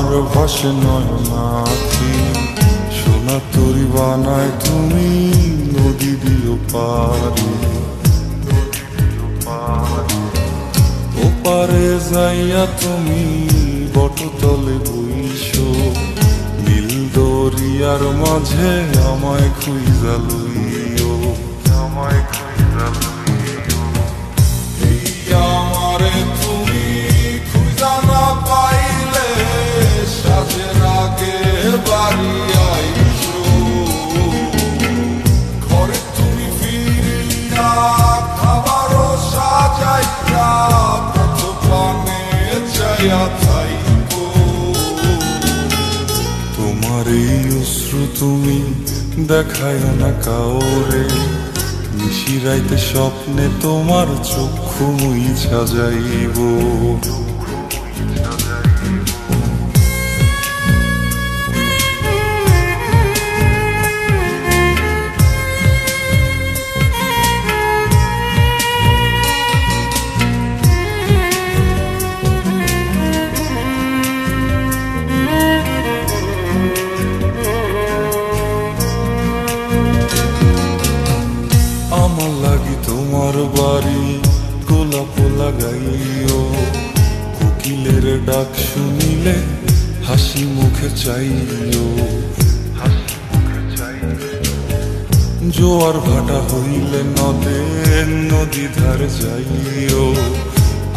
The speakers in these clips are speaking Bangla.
আমার ভাসে নয়নাথি, সোনা তরি বানায় তুমি নদী দিও পারি। ওপারে যাইয়া তুমি বটতলে বইসো, নীল দরিয়ার মাঝে আমায় খুঁজা লইও, আমায় খুঁজা লইও। এই আমারে তুমি খুঁজা না পাইলে সাজের আগে বাড়ি আইসো, ঘরে তুমি ফিরিয়া খাবারও সাজাইয়া পথ পানে চাইয়া থাইকো। তোমার এই অশ্রু তুমি দেখায় না কাউরে, নিশিরাইতে স্বপ্নে তোমার চক্ষু মুইছা যাইব। আমার লাগি তোমার বাড়ি গোলাপ লাগাইও, কোকিলের ডাক শুনিলে হাসি মুখে চাইও। জোয়ার ভাটা হইলে নদে নদী ধার যাইও,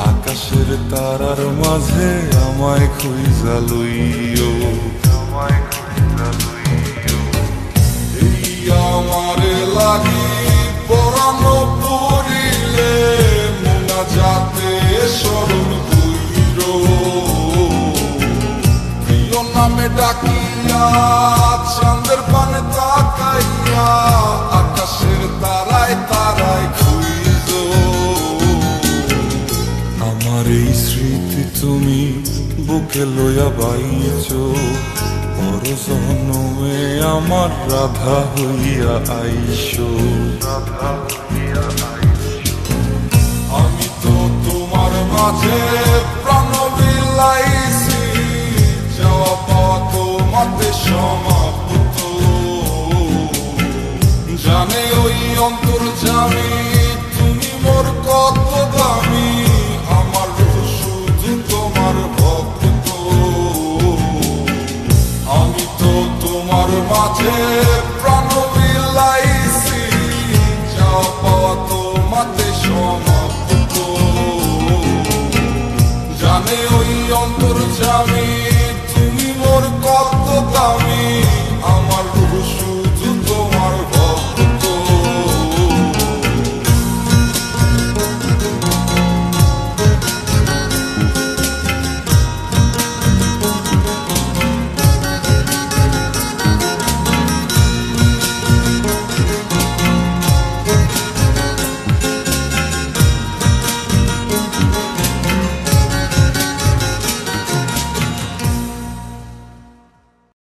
আকাশের তারার মাঝে আমায় খুঁজা লইও, আমায় খুঁজা লইও। এই আমারে লাগি পরানো পড়িলে মোনাজাতে স্মরণ কইরো, প্রিয় নামে ডাকিয়া চাঁদের পানে তাকাইয়া আকাশের তারায় তারায় খুঁজো। আমার এই স্মৃতি তুমি বুকে লইয়া বাইছো, পর জন্মে আমার রাধা হইয়া আইসো, রাধা হইয়া আইসো। আমি তো তোমার মাঝে প্রাণ বিলাইছি, যাওয়া পাওয়া তোমাতে সমাপ্ত। জানে ওই অন্তর্যামী তুমি মোর কত দামি, আমার শুধু তোমার ভক্ত। আমি তো তোমার মাঝে প্রাণ বিলাইছি, যাওয়া পাওয়া তোমাতে সমাপ্ত। জানে ওই অন্তর্যামী